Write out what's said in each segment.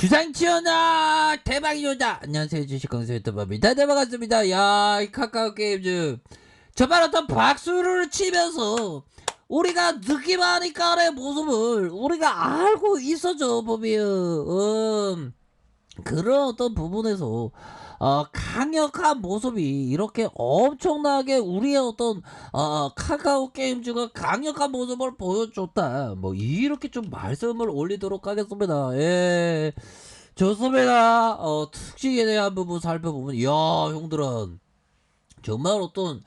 주상치어나 대박이오다. 안녕하세요, 주식강사 유튜버입니다. 네, 반갑습니다. 야, 이 카카오 게임 중 저만 어떤 박수를 치면서 우리가 느낌하니까의 모습을 우리가 알고 있었죠, 보면. 그런 어떤 부분에서 강력한 모습이 이렇게 엄청나게 우리의 어떤 카카오 게임즈가 강력한 모습을 보여줬다, 뭐 이렇게 좀 말씀을 올리도록 하겠습니다. 예, 좋습니다. 특징에 대한 부분 살펴보면, 야, 형들은 정말 어떤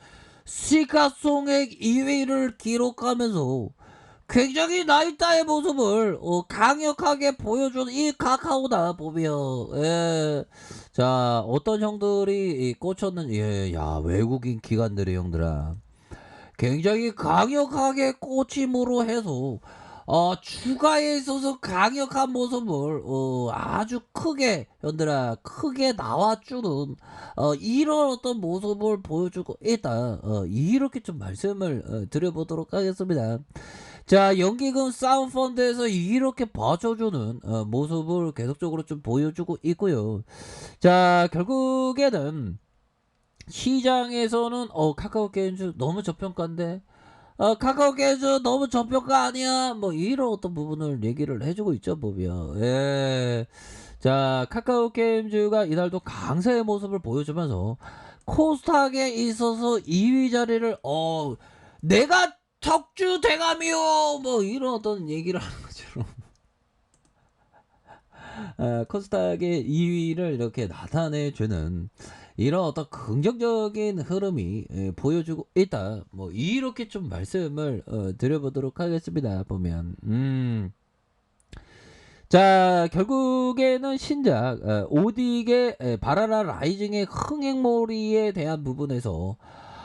시가총액 2위를 기록하면서 굉장히 나이다의 모습을 강력하게 보여준 이 카카오다, 보면. 예. 자, 어떤 형들이 꽂혔는지. 예, 야, 외국인 기관들이 형들아 굉장히 강력하게 꽂힘으로 해서 추가에 있어서 강력한 모습을 아주 크게 형들아 크게 나와주는 이런 어떤 모습을 보여주고 있다, 이렇게 좀 말씀을 드려보도록 하겠습니다. 자, 연기금 사운드펀드에서 이렇게 받쳐주는 모습을 계속적으로 좀 보여주고 있고요. 자, 결국에는 시장에서는 카카오 게임즈 너무 저평가인데, 카카오 게임즈 너무 저평가 아니야, 뭐 이런 어떤 부분을 얘기를 해주고 있죠, 보면. 예. 자, 카카오 게임즈가 이날도 강세의 모습을 보여주면서 코스닥에 있어서 2위 자리를 내가 척주 대감이요, 뭐 이런 어떤 얘기를 하는 것처럼 코스닥의 2위를 이렇게 나타내주는 이런 어떤 긍정적인 흐름이 보여주고 있다, 뭐 이렇게 좀 말씀을 드려보도록 하겠습니다, 보면. 자, 결국에는 신작 오딕의 바나나 라이징의 흥행몰이에 대한 부분에서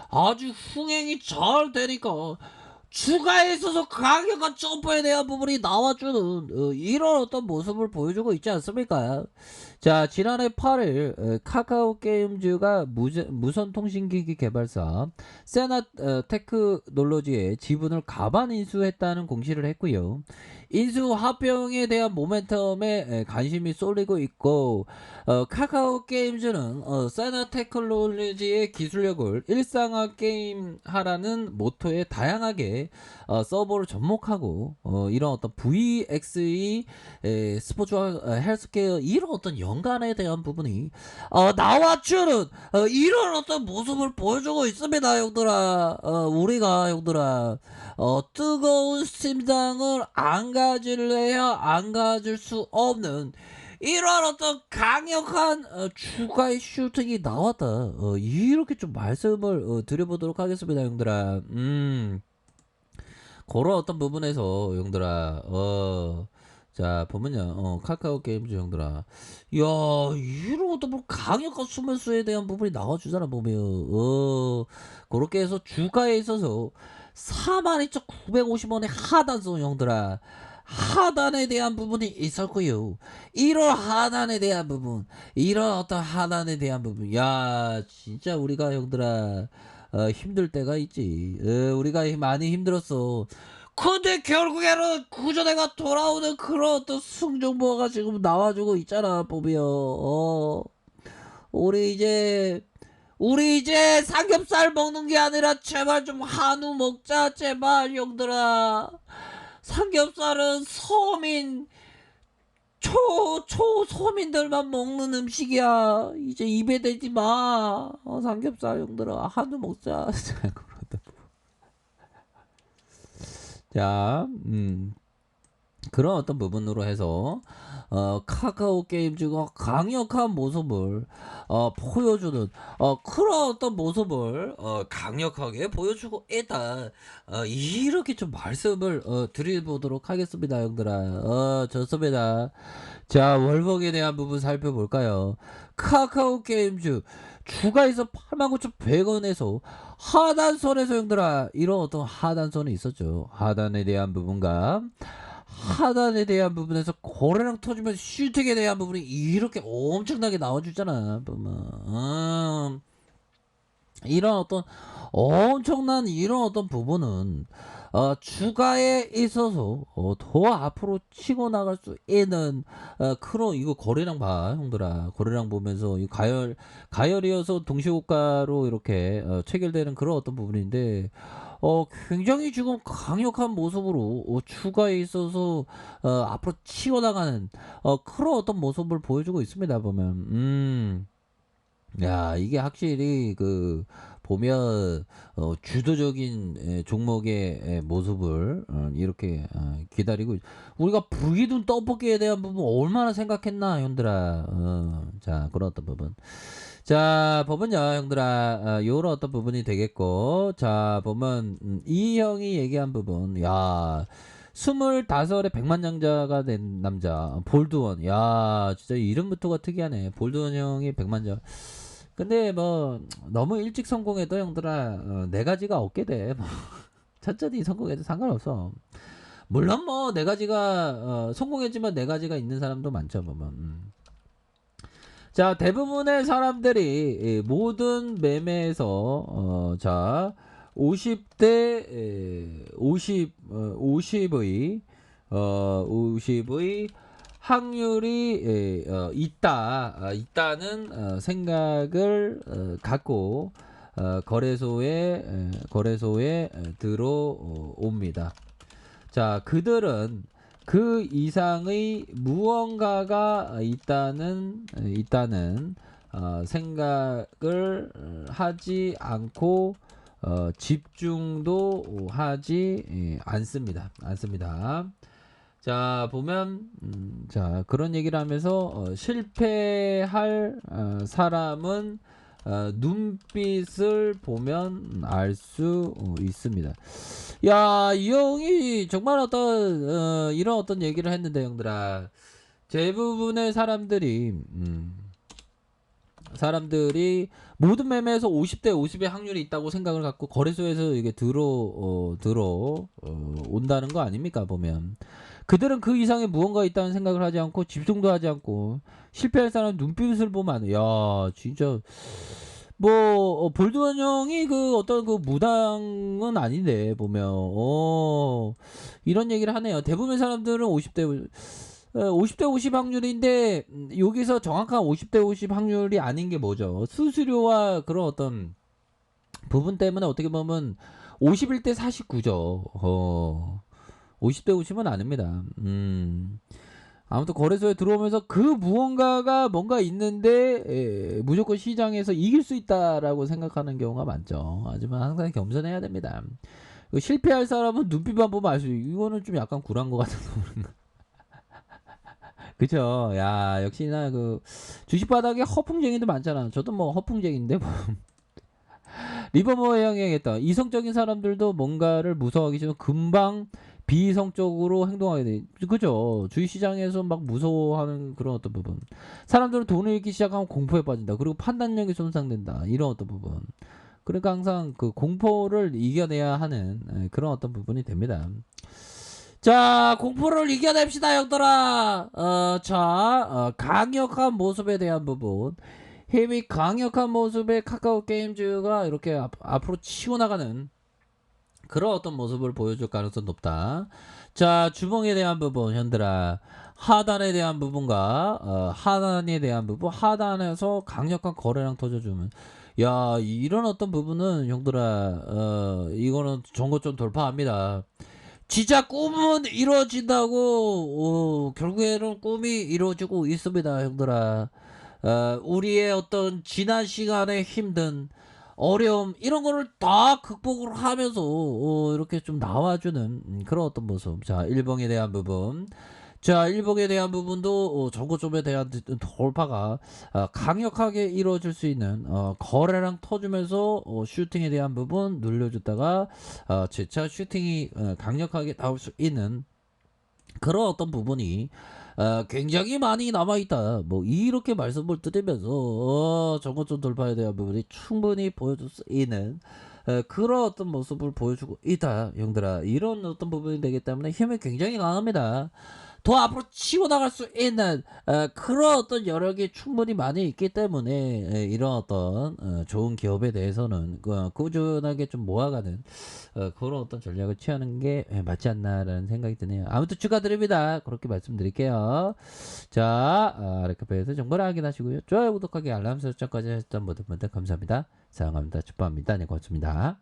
아주 흥행이 잘 되니까 추가에 있어서 강력한 점프에 대한 부분이 나와주는 이런 어떤 모습을 보여주고 있지 않습니까? 자, 지난해 8일 카카오 게임즈가 무선통신기기 개발사 세나 테크놀로지의 지분을 가반 인수했다는 공시를 했고요. 인수 합병에 대한 모멘텀에 관심이 쏠리고 있고, 카카오 게임즈는 세나 테크놀로지의 기술력을 일상화 게임하라는 모토에 다양하게 서버를 접목하고 이런 어떤 VXE 스포츠와 헬스케어 이런 어떤 연관에 대한 부분이 나와주는 이런 어떤 모습을 보여주고 있습니다, 형들아. 우리가 형들아 뜨거운 심장을 안 가질래야 안 가질 수 없는 이런 어떤 강력한 추가의 슈팅이 나왔다, 이렇게 좀 말씀을 드려보도록 하겠습니다, 형들아. 그런 어떤 부분에서 형들아 자, 보면요, 카카오 게임즈 형들아, 야, 이런 것도 뭐 강력한 수면수에 대한 부분이 나와주잖아, 보면. 그렇게 해서 주가에 있어서 42,950원의 하단선, 형들아. 하단에 대한 부분이 있었고요. 이런 하단에 대한 부분, 이런 어떤 하단에 대한 부분, 야, 진짜 우리가 형들아 힘들 때가 있지. 우리가 많이 힘들었어. 근데 결국에는 구조대가 돌아오는 그런 어떤 승정보가 지금 나와주고 있잖아, 보면. 우리 이제 삼겹살 먹는 게 아니라 제발 좀 한우 먹자, 제발 형들아. 삼겹살은 초소민들만 먹는 음식이야. 이제 입에 대지 마. 삼겹살 형들아, 한우 먹자. 자, 그런 어떤 부분으로 해서 카카오 게임즈가 강력한 모습을 보여주는 그런 어떤 모습을 강력하게 보여주고 있다, 이렇게 좀 말씀을 드려보도록 하겠습니다, 형들아. 좋습니다. 자, 월봉에 대한 부분 살펴볼까요? 카카오 게임즈 주가에서 89,100원에서 하단선에서 형들아 이런 어떤 하단선이 있었죠. 하단에 대한 부분과 하단에 대한 부분에서 거래량 터지면서 슈팅에 대한 부분이 이렇게 엄청나게 나와주잖아, 보면. 이런 어떤 엄청난 이런 어떤 부분은 주가에 있어서 더 앞으로 치고 나갈 수 있는 그런 이거 거래량 봐 형들아. 거래량 보면서 이 가열이어서 동시호가로 이렇게 체결되는 그런 어떤 부분인데 굉장히 지금 강력한 모습으로 주가에 있어서 앞으로 치고 나가는 그런 어떤 모습을 보여주고 있습니다 보면. 야, 이게 확실히 그 보면 주도적인 종목의 모습을 이렇게 기다리고 우리가 불기둥 떡볶이에 대한 부분 얼마나 생각했나 형들아. 자, 그런 어떤 부분. 자, 보면요 형들아, 요런 어떤 부분이 되겠고, 자 보면 이 형이 얘기한 부분, 야 25에 백만장자가 된 남자 볼드원. 야 진짜 이름부터가 특이하네. 볼드원 형이 백만장. 근데 뭐 너무 일찍 성공해도 형들아 네 가지가 없게 돼. 뭐 천천히 성공해도 상관없어. 물론 뭐 네 가지가 성공했지만 네 가지가 있는 사람도 많죠 보면. 자 대부분의 사람들이 모든 매매에서 자 50대 50의 확률이 있다는 생각을 갖고 거래소에 들어옵니다. 자 그들은 그 이상의 무언가가 있다는 생각을 하지 않고 집중도 하지 않습니다. 자 보면 자 그런 얘기를 하면서 실패할 사람은 눈빛을 보면 알 수 있습니다. 야, 이 형이 정말 어떤 이런 어떤 얘기를 했는데 형들아, 대부분의 사람들이 모든 매매에서 50대 50의 확률이 있다고 생각을 갖고 거래소에서 이게 온다는 거 아닙니까 보면. 그들은 그 이상의 무언가 있다는 생각을 하지 않고 집중도 하지 않고 실패할 사람 눈빛을 보면 안 돼. 야 진짜 뭐 볼드원 형이 그 어떤 그 무당은 아닌데 보면 이런 얘기를 하네요. 대부분의 사람들은 50대 50 확률인데 여기서 정확한 50대 50 확률이 아닌 게 뭐죠? 수수료와 그런 어떤 부분 때문에 어떻게 보면 51대 49죠. 50대 50은 아닙니다. 아무튼 거래소에 들어오면서 그 무언가가 뭔가 있는데 무조건 시장에서 이길 수 있다라고 생각하는 경우가 많죠. 하지만 항상 겸손해야 됩니다. 실패할 사람은 눈빛만 보면 알 수 있어요. 이거는 좀 약간 굴한 것 같아서 그런가. 그쵸. 야 역시나 그 주식바닥에 허풍쟁이도 많잖아. 저도 뭐 허풍쟁인데 뭐. 리버모어 형이 얘기했다. 이성적인 사람들도 뭔가를 무서워하기 싫으면 금방 비이성적으로 행동하게 돼. 그죠? 주식시장에서 막 무서워하는 그런 어떤 부분. 사람들은 돈을 잃기 시작하면 공포에 빠진다. 그리고 판단력이 손상된다. 이런 어떤 부분. 그러니까 항상 그 공포를 이겨내야 하는 그런 어떤 부분이 됩니다. 자, 공포를 이겨냅시다, 형들아. 강력한 모습에 대한 부분. 힘이 강력한 모습의 카카오 게임즈가 이렇게 앞으로 치고 나가는 그런 어떤 모습을 보여줄 가능성이 높다. 자, 주봉에 대한 부분, 현들아. 하단에 대한 부분과 하단에 대한 부분, 하단에서 강력한 거래량 터져주면, 야, 이런 어떤 부분은 형들아, 이거는 전고점 돌파합니다. 진짜 꿈은 이루어진다고, 결국에는 꿈이 이루어지고 있습니다, 형들아. 우리의 어떤 지난 시간의 힘든 어려움 이런 거를 다 극복을 하면서 이렇게 좀 나와주는 그런 어떤 모습. 자, 일봉에 대한 부분. 자, 일봉에 대한 부분도 전고점에 대한 돌파가 강력하게 이루어질 수 있는 거래량 터주면서 슈팅에 대한 부분 눌려줬다가 재차 슈팅이 강력하게 나올 수 있는 그런 어떤 부분이 굉장히 많이 남아있다. 뭐 이렇게 말씀을 드리면서 전고점 돌파에 대한 부분이 충분히 보여줄 수 있는 그런 어떤 모습을 보여주고 있다 형들아. 이런 어떤 부분이 되기 때문에 힘이 굉장히 강합니다. 더 앞으로 치고 나갈 수 있는 그런 어떤 여력이 충분히 많이 있기 때문에 이런 어떤 좋은 기업에 대해서는 꾸준하게 좀 모아가는 그런 어떤 전략을 취하는 게 맞지 않나라는 생각이 드네요. 아무튼 축하드립니다. 그렇게 말씀드릴게요. 자, 레카페에서 정보를 확인하시고요. 좋아요, 구독하기, 알람 설정까지 했던 모든 분들 감사합니다. 사랑합니다. 축복합니다. 네, 고맙습니다.